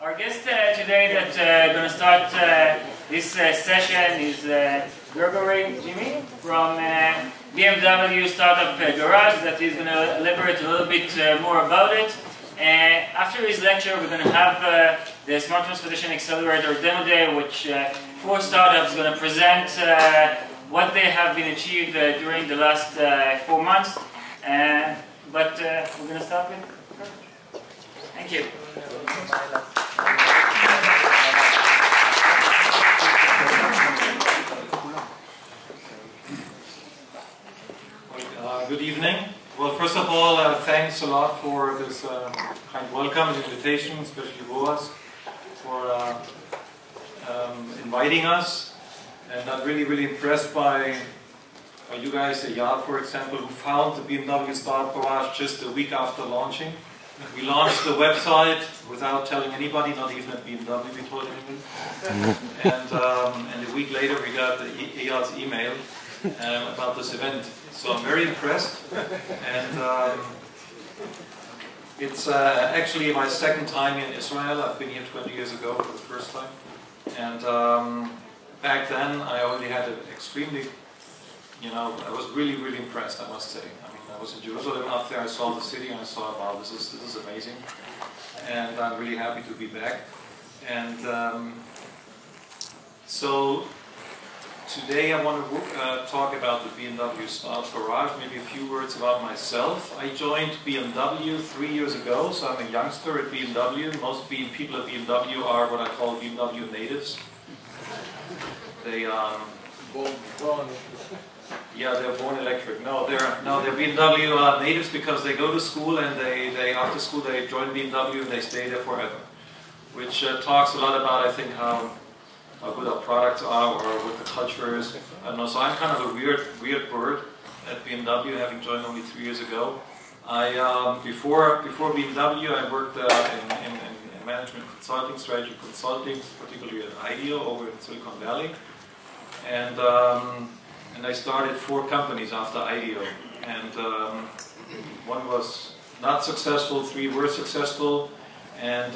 Our guest today that's going to start this session is Gregory Jimmy from BMW Startup Garage, that is going to elaborate a little bit more about it. After his lecture, we're going to have the Smart Transportation Accelerator Demo Day, which 4 startups are going to present what they have been achieved during the last 4 months. But we're going to start with Gregory. Thank you. Good evening. Well, first of all, thanks a lot for this kind welcome and invitation, especially Boaz, for inviting us. And I'm really impressed by you guys, Yad, for example, who found the BMW Startup Garage just a week after launching. We launched the website without telling anybody, not even at BMW we told anyone. And a week later we got Eyad's email about this event. So I'm very impressed. And it's actually my second time in Israel. I've been here 20 years ago for the first time. And back then I already had an extremely, I was really impressed, I must say. I was in Jerusalem up there, I saw the city and I saw, wow, this is amazing. And I'm really happy to be back. And so today I want to talk about the BMW Startup Garage, maybe a few words about myself. I joined BMW 3 years ago, so I'm a youngster at BMW. Most people at BMW are what I call BMW natives. They yeah, they're born electric. No, they're BMW natives because they go to school and they after school they join BMW and they stay there forever, which talks a lot about, I think, how good our products are or what the culture is. I don't know. So I'm kind of a weird bird at BMW, having joined only 3 years ago. I before BMW I worked in management consulting, strategy consulting, particularly at IDEO over in Silicon Valley, and I started 4 companies after IDEO, and 1 was not successful, 3 were successful, and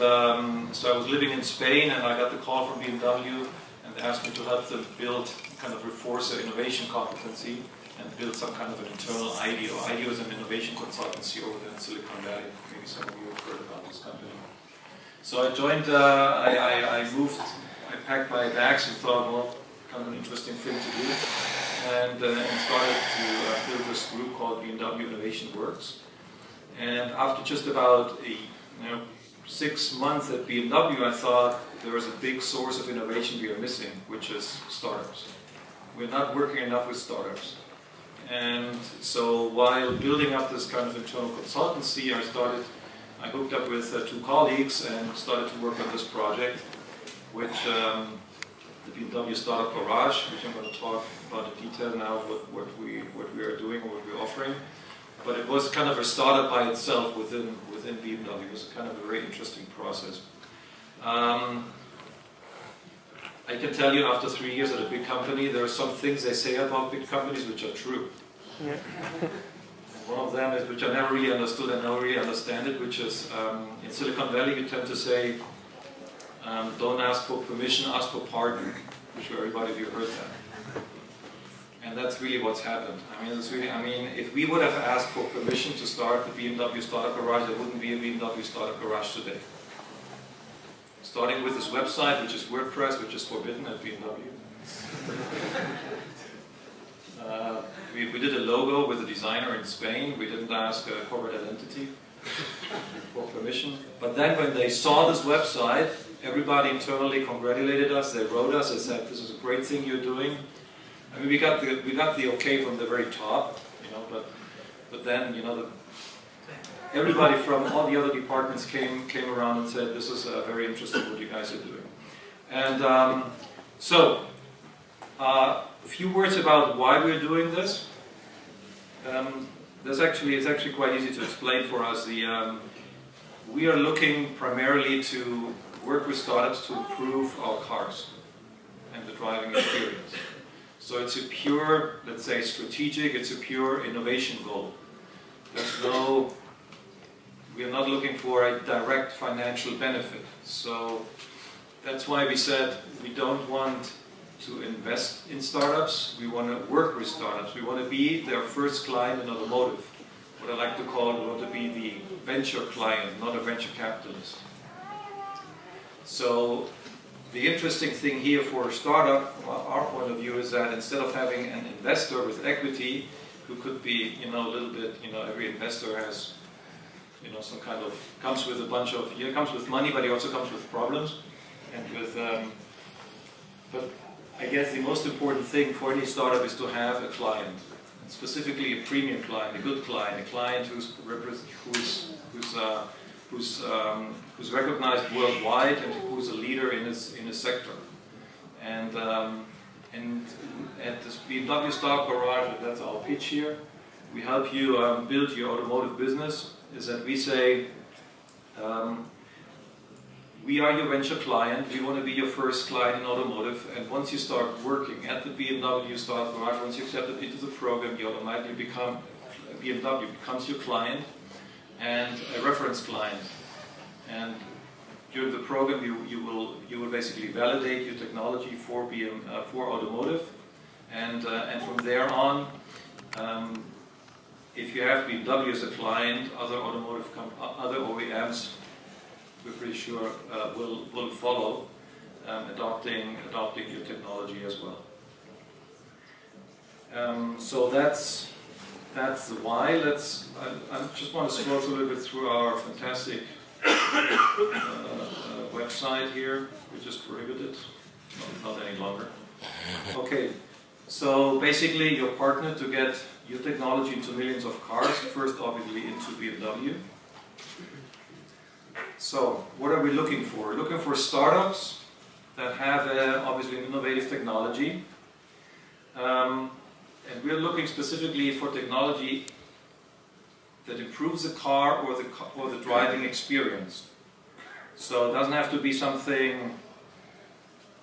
so I was living in Spain and I got the call from BMW and they asked me to help them build, kind of reinforce their innovation competency and build some kind of an internal IDEO. IDEO is an innovation consultancy over there in Silicon Valley. Maybe some of you have heard about this company. So I joined, I moved, I packed my bags and thought, well, kind of an interesting thing to do. And started to build this group called BMW Innovation Works. And after just about 6 months at BMW, I thought there was a big source of innovation we are missing, which is startups. We're not working enough with startups. And so while building up this kind of internal consultancy, I hooked up with 2 colleagues and started to work on this project, which the BMW Startup Garage, which I'm going to talk about in detail now, what we are doing or what we're offering. But it was kind of a startup by itself within BMW. It was kind of a very interesting process. I can tell you, after 3 years at a big company, there are some things they say about big companies which are true. Yeah. One of them is, which I never really understood and never really understand it, which is in Silicon Valley you tend to say, don't ask for permission, ask for pardon. I'm sure everybody of you heard that. And that's really what's happened. If we would have asked for permission to start the BMW Startup Garage, there wouldn't be a BMW Startup Garage today. Starting with this website, which is WordPress, which is forbidden at BMW. We did a logo with a designer in Spain. We didn't ask a corporate identity for permission. But then when they saw this website, everybody internally congratulated us. They wrote us and said, "This is a great thing you're doing." I mean, we got the okay from the very top, but then everybody from all the other departments came around and said, "This is very interesting what you guys are doing." And a few words about why we're doing this. It's actually quite easy to explain for us. We are looking primarily to work with startups to improve our cars and the driving experience. So it's a pure, let's say, strategic, it's a pure innovation goal. There's we are not looking for a direct financial benefit. So that's why we said we don't want to invest in startups, we want to work with startups. We want to be their first client in automotive. What I like to call, we want to be the venture client, not a venture capitalist. So the interesting thing here for a startup, from our point of view, is that instead of having an investor with equity, who could be, a little bit, every investor has, some kind of, comes with a bunch of, he comes with money, but he also comes with problems. And with, but I guess the most important thing for any startup is to have a client, and specifically a premium client, a good client, a client who's recognized worldwide and who's a leader in his sector. And at this BMW Startup Garage, that's our pitch here. We help you build your automotive business. Is that we say, we are your venture client, we want to be your first client in automotive, and once you start working at the BMW Startup Garage, once you accept into the program, you automatically become, BMW becomes your client and a reference client. And during the program, you will basically validate your technology for automotive, and from there on, if you have BMW as a client, other other OEMs, we're pretty sure will follow, adopting your technology as well. So that's the why. I just want to scroll through a little bit through our fantastic website here. We just prohibited, not any longer. Okay, so basically your partner to get your technology into millions of cars, first obviously into BMW. So what are we looking for? We're looking for startups that have obviously an innovative technology. And we're looking specifically for technology that improves the car or the driving experience. So it doesn't have to be something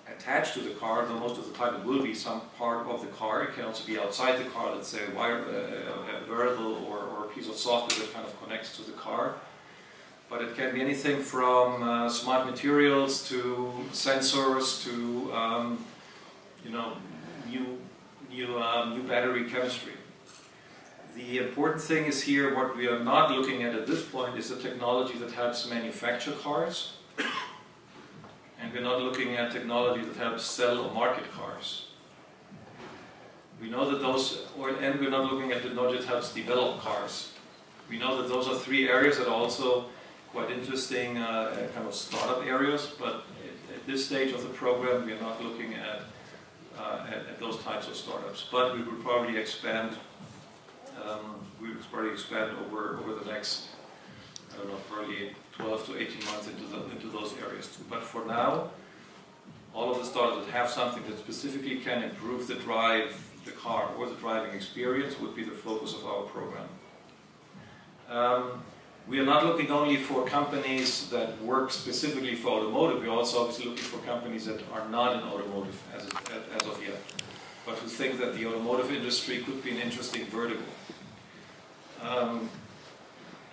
attached to the car, though most of the time it will be some part of the car. It can also be outside the car, let's say a wearable or a piece of software that kind of connects to the car. But it can be anything from smart materials to sensors to new battery chemistry. The important thing is here, what we are not looking at this point is the technology that helps manufacture cars. And we're not looking at technology that helps sell or market cars. We know that and we're not looking at technology that helps develop cars. We know that those are three areas that are also quite interesting kind of startup areas, but at this stage of the program, we're not looking at those types of startups. But we will probably expand. Over the next, I don't know, probably 12 to 18 months into those areas too. But for now, all of the startups that have something that specifically can improve the car or the driving experience would be the focus of our program. We are not looking only for companies that work specifically for automotive. We're also obviously looking for companies that are not in automotive as of yet, but who think that the automotive industry could be an interesting vertical.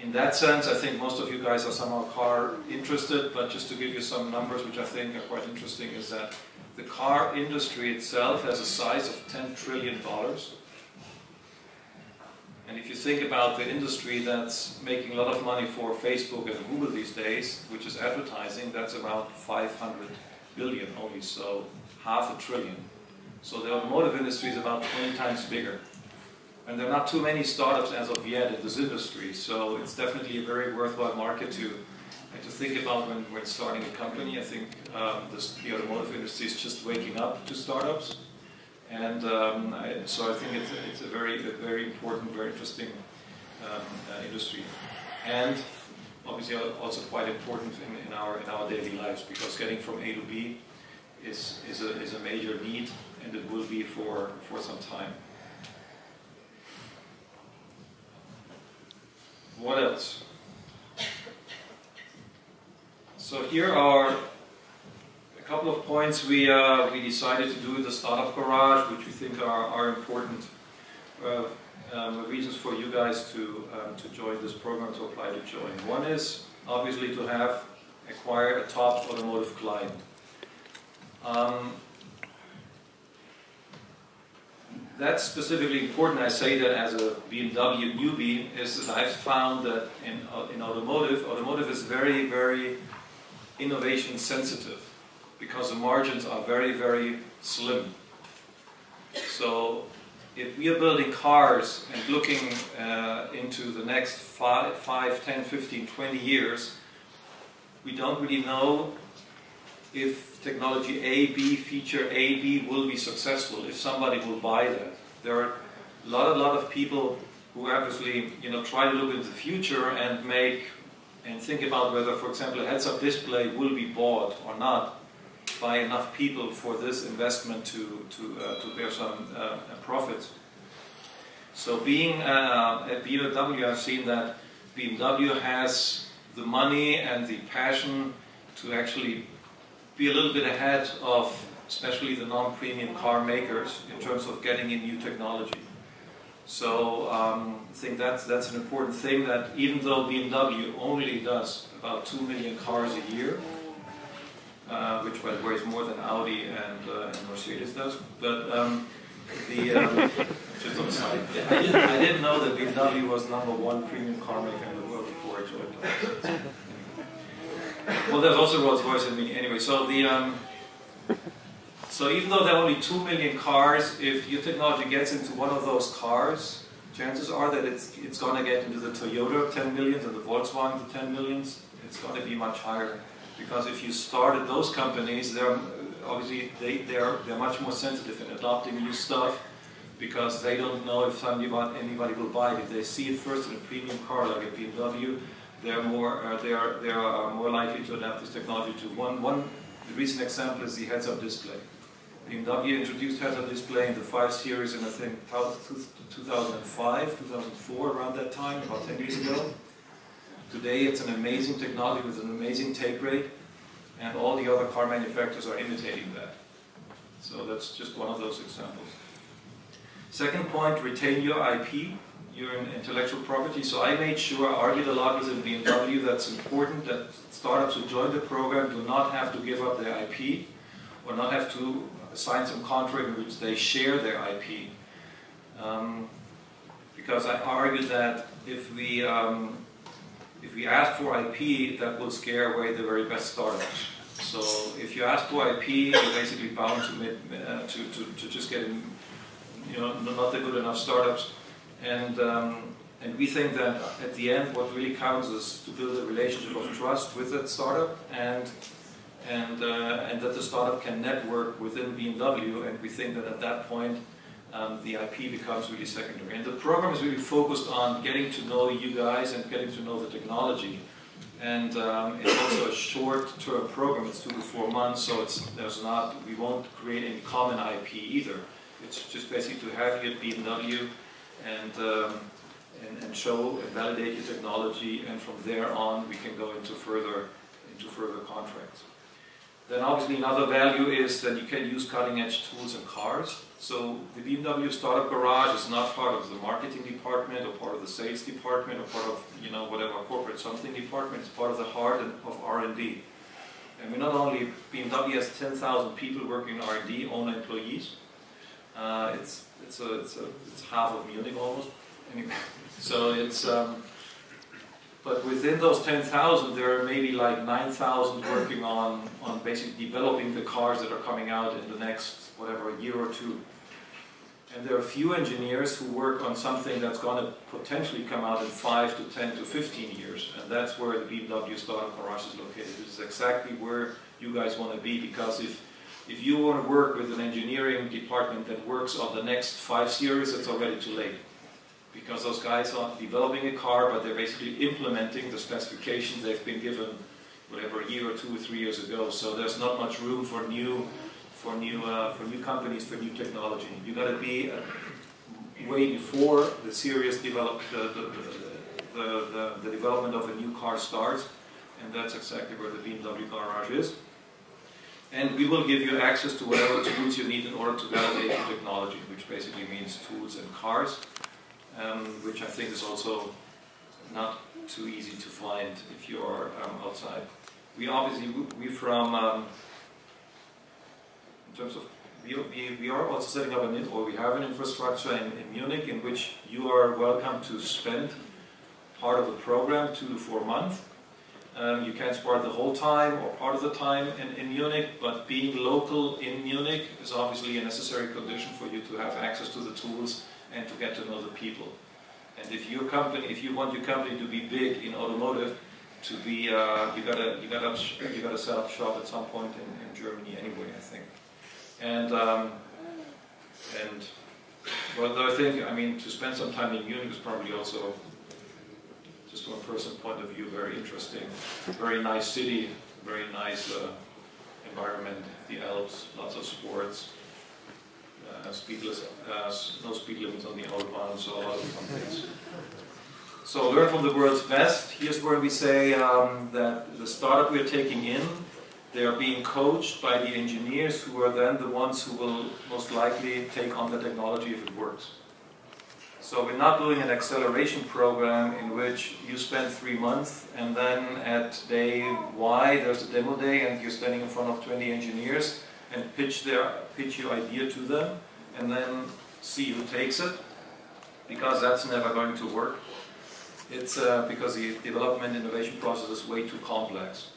In that sense, I think most of you guys are somehow car interested, but just to give you some numbers which I think are quite interesting is that the car industry itself has a size of $10 trillion. And if you think about the industry that's making a lot of money for Facebook and Google these days, which is advertising, that's around 500 billion only, so $500 billion. So the automotive industry is about 20 times bigger. And there are not too many startups as of yet in this industry, so it's definitely a very worthwhile market to think about when starting a company. I think the automotive industry is just waking up to startups. And so I think it's a very important, very interesting industry, and obviously also quite important in our daily lives, because getting from A to B is a major need, and it will be for some time. What else? So here are a couple of points we decided to do in the Startup Garage, which we think are important. reasons for you guys to join this program, to apply to join. One is obviously to acquire a top automotive client. That's specifically important. I say that as a BMW newbie, is that I've found that in automotive is very, very innovation sensitive because the margins are very, very slim. So if we are building cars and looking into the next 5, 10, 15, 20 years, we don't really know if technology A, B, feature A, B will be successful, if somebody will buy that. There are a lot of people who obviously, try to look into the future and think about whether, for example, a heads-up display will be bought or not by enough people for this investment to bear some profits. So being at BMW, I've seen that BMW has the money and the passion to actually be a little bit ahead of especially the non-premium car makers in terms of getting in new technology. So I think that's an important thing, that even though BMW only does about 2 million cars a year, which by the way is more than Audi and Mercedes does, but just on the side, I didn't know that BMW was #1 premium car maker in the world before I joined. Well, there's also Rolls-Royce in me. Anyway, so even though there are only 2 million cars, if your technology gets into one of those cars, chances are that it's going to get into the Toyota 10 millions and the Volkswagen 10 millions. It's going to be much higher, because if you started those companies, they're much more sensitive in adopting new stuff, because they don't know if anybody will buy it. If they see it first in a premium car like a BMW, they are more likely to adapt this technology to one. The recent example is the heads-up display. BMW introduced heads-up display in the 5 Series in, I think, 2005, 2004, around that time, about 10 years ago. Today it's an amazing technology with an amazing take rate, and all the other car manufacturers are imitating that. So that's just one of those examples. Second point, retain your IP, your intellectual property. So I made sure, I argued a lot within BMW, that's important, that startups who join the program do not have to give up their IP, or not have to sign some contract in which they share their IP. Because I argued that if we ask for IP, that will scare away the very best startups. So if you ask for IP, you're basically bound to just get not the good enough startups. And we think that at the end, what really counts is to build a relationship of trust with that startup, and that the startup can network within BMW. And we think that at that point, the IP becomes really secondary. And the program is really focused on getting to know you guys and getting to know the technology. And it's also a short-term program. It's 2 to 4 months, so we won't create any common IP either. It's just basically to have you at BMW and show and validate your technology, and from there on we can go into further contracts. Then obviously another value is that you can use cutting-edge tools in cars. So the BMW Startup Garage is not part of the marketing department or part of the sales department or part of whatever corporate something department. It's part of the heart of R&D. And we not only, BMW has 10,000 people working in R&D, own employees. It's half of Munich almost. Anyway, so it's but within those 10,000, there are maybe like 9,000 working on basically developing the cars that are coming out in the next year or two. And there are a few engineers who work on something that's going to potentially come out in 5 to 10 to 15 years, and that's where the BMW Startup Garage is located. This is exactly where you guys want to be, because if you want to work with an engineering department that works on the next 5 Series, it's already too late. Because those guys are developing a car, but they're basically implementing the specifications they've been given, a year or 2 or 3 years ago. So there's not much room for new companies, for new technology. You got to be way before the serious the development of a new car starts, and that's exactly where the BMW Garage is. And we will give you access to whatever tools you need in order to validate your technology, which basically means tools and cars. which I think is also not too easy to find if you are outside. We from in terms of we are also setting up we have an infrastructure in Munich in which you are welcome to spend part of the program 2 to 4 months. You can spend the whole time or part of the time in Munich, but being local in Munich is obviously a necessary condition for you to have access to the tools and to get to know the people. And if you want your company to be big in automotive, to be you gotta set up shop at some point in Germany anyway, I think. And well, I think to spend some time in Munich is probably also, just from a personal point of view, very interesting. Very nice city, very nice environment, the Alps, lots of sports, speedless, no speed limits on the Autobahn, so a lot of fun things. So learn from the world's best. Here's where we say that the startup we're taking in, they are being coached by the engineers who are then the ones who will most likely take on the technology if it works. So we're not doing an acceleration program in which you spend 3 months and then at day Y there's a demo day and you're standing in front of 20 engineers and pitch your idea to them and then see who takes it, because that's never going to work. It's because the development innovation process is way too complex.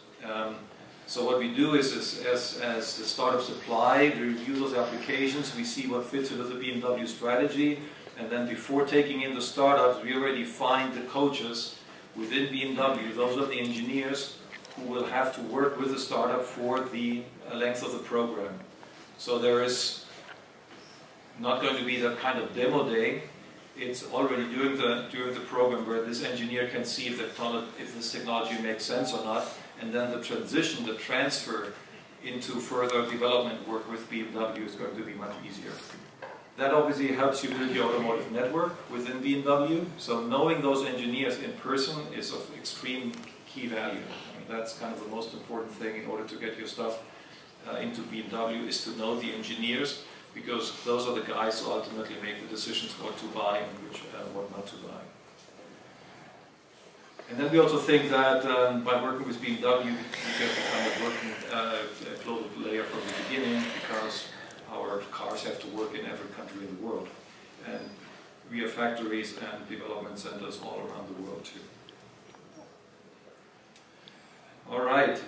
So what we do is as the startups apply, we review those applications, we see what fits into the BMW strategy. And then before taking in the startups, we already find the coaches within BMW. Those are the engineers who will have to work with the startup for the length of the program. So there is not going to be that kind of demo day. It's already during the program where this engineer can see if this technology makes sense or not. And then the transition, the transfer into further development work with BMW is going to be much easier. That obviously helps you build your automotive network within BMW. So knowing those engineers in person is of extreme key value. That's kind of the most important thing in order to get your stuff into BMW, is to know the engineers, because those are the guys who ultimately make the decisions what to buy and what not to buy. And then we also think that by working with BMW, you get the kind of working global layer from the beginning, because our cars have to work in every country in the world. And we have factories and development centers all around the world too. All right.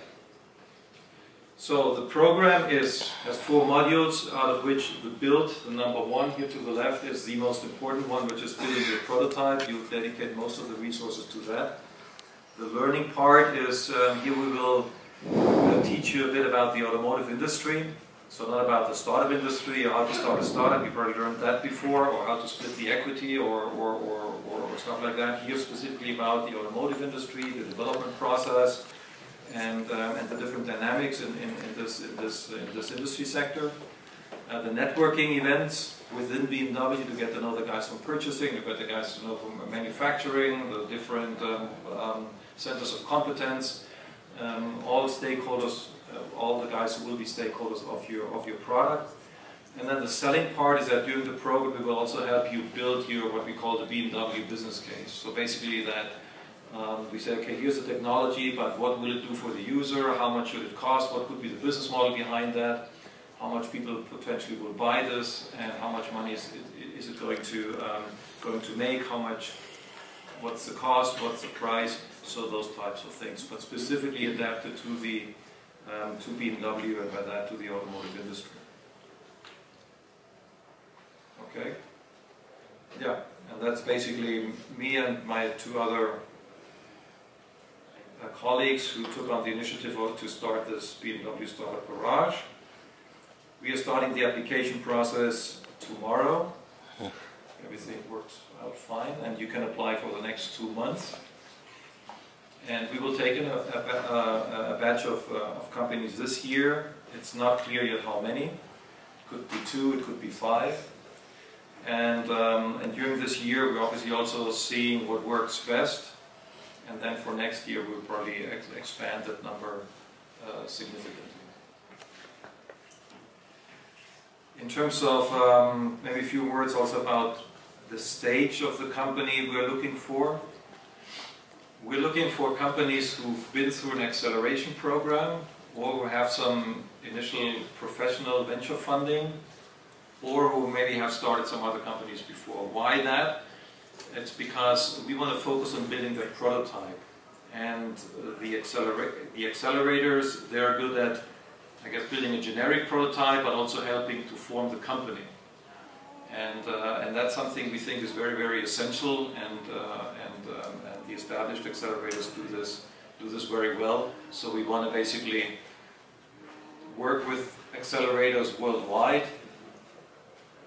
So the program has 4 modules, out of which the build, the number 1 here to the left, is the most important one, which is building your prototype. You'll dedicate most of the resources to that. The learning part is, here we will teach you a bit about the automotive industry. So not about the startup industry or how to start a startup, you've already learned that before, or how to split the equity or stuff like that. Here specifically about the automotive industry, the development process, and the different dynamics in this industry sector. The networking events within BMW to get to know the guys from purchasing, to get the guys to know from manufacturing, the different centers of competence, all stakeholders, all the guys who will be stakeholders of your product. And then the selling part is that during the program we will also help you build your what we call the BMW business case. So basically that we say, okay, here's the technology, but what will it do for the user? How much should it cost? What could be the business model behind that? How much people potentially will buy this, and how much money is it going to make? How much? What's the cost? What's the price? So those types of things, but specifically adapted to the to BMW, and by that to the automotive industry. Okay. Yeah, and that's basically me and my 2 other colleagues who took on the initiative to start this BMW Startup Garage. We are starting the application process tomorrow. Everything works out fine, and you can apply for the next 2 months. And we will take in a batch of companies this year. It's not clear yet how many. It could be 2, it could be 5. And during this year, we're obviously also seeing what works best. And then for next year, we'll probably expand that number significantly. In terms of maybe a few words also about the stage of the company we're looking for. We're looking for companies who've been through an acceleration program, or who have some initial professional venture funding, or who maybe have started some other companies before. Why that? It's because we want to focus on building the prototype. And the accelerators, they're good at, I guess, building a generic prototype, but also helping to form the company. And that's something we think is very, very essential, and the established accelerators do this very well. So we want to basically work with accelerators worldwide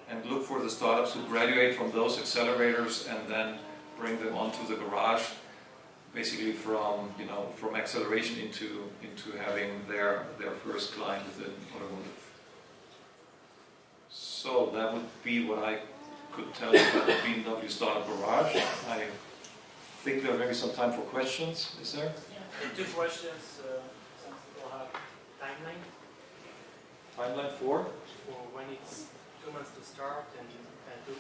and look for the startups who graduate from those accelerators and then bring them onto the garage, basically from acceleration into having their first client within automotive. So that would be what I could tell you about the BMW Startup Garage. I think there may be some time for questions. Is there? Yeah. 2 questions. Some people have timeline. Timeline for? For when it's 2 months to start and to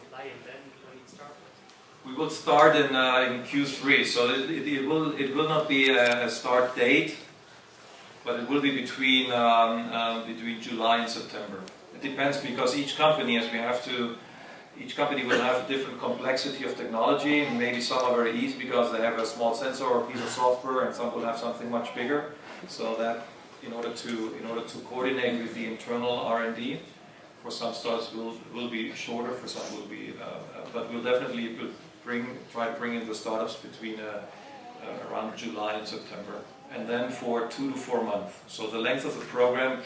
apply and then when it starts. We will start in Q3, so it will not be a start date, but it will be between July and September. It depends, because each company will have a different complexity of technology, and maybe some are very easy because they have a small sensor or a piece of software, and some will have something much bigger. So that in order to coordinate with the internal R&D, for some starts will be shorter, for some will be, but we'll definitely try to bring in the startups between around July and September, and then for 2 to 4 months. So the length of the program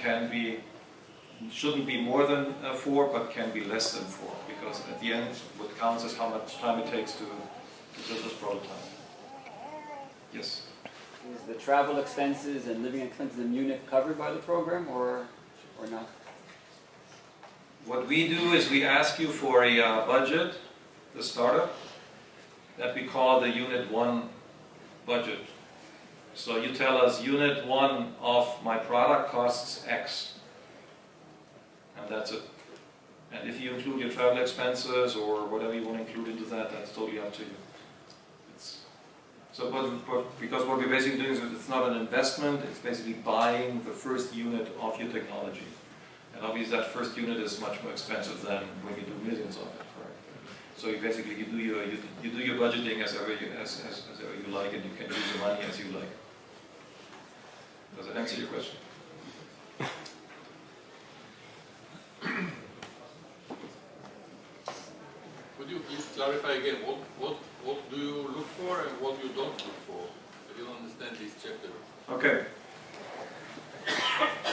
shouldn't be more than 4, but can be less than 4, because at the end what counts is how much time it takes to build this prototype. Yes? Is the travel expenses and living expenses in Munich covered by the program, or not? What we do is we ask you for a budget, the startup, that we call the Unit 1 budget. So you tell us Unit 1 of my product costs X. And that's it. And if you include your travel expenses or whatever you want to include into that, that's totally up to you. Because what we're basically doing is, it's not an investment, it's basically buying the first unit of your technology. And obviously that first unit is much more expensive than when you do millions of it. Correct? So you basically you do your budgeting as ever you like, and you can use the money as you like. Does that answer your question? Could you please clarify again what do you look for and what you don't look for? I didn't understand this chapter. Okay.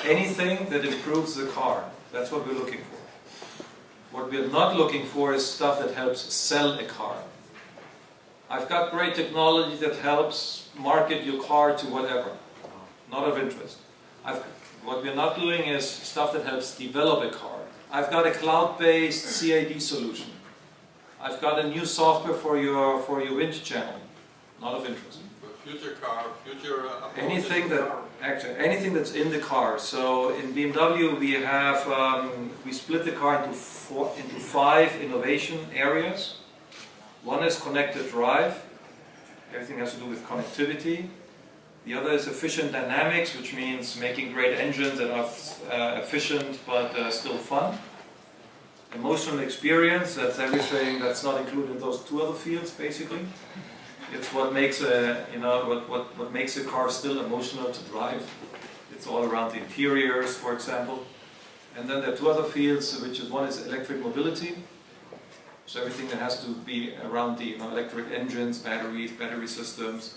Anything that improves the car, that's what we're looking for. What we're not looking for is stuff that helps sell a car. I've got great technology that helps market your car to whatever. Not of interest. What we're not doing is stuff that helps develop a car. I've got a cloud-based CAD solution. I've got a new software for your wind channel. Not of interest. Future car, future anything that's in the car. So in BMW we split the car into 5 innovation areas. One is connected drive. Everything has to do with connectivity. The other is efficient dynamics, which means making great engines that are efficient but still fun. Emotional experience, that's everything that's not included in those 2 other fields, basically. It's what makes what makes a car still emotional to drive. It's all around the interiors, for example. And then there are 2 other fields, which is one is electric mobility. So everything that has to be around the electric engines, batteries, battery systems.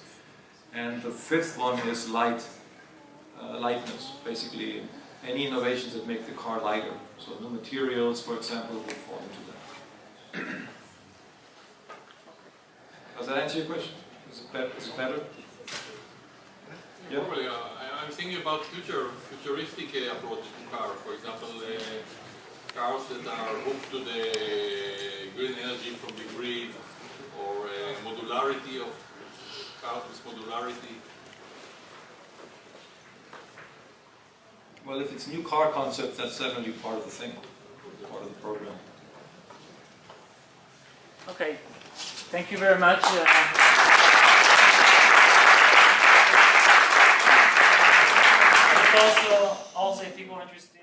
And the 5th one is lightness, basically any innovations that make the car lighter. So new materials, for example, will fall into that. Does that answer your question? Is it better? Yeah. Probably. I'm thinking about futuristic approach to cars. For example, cars that are hooked to the green energy from the grid, or modularity of cars with modularity. Well, if it's new car concept, that's definitely part of the thing, part of the program. Okay, thank you very much. Also, if people are interested.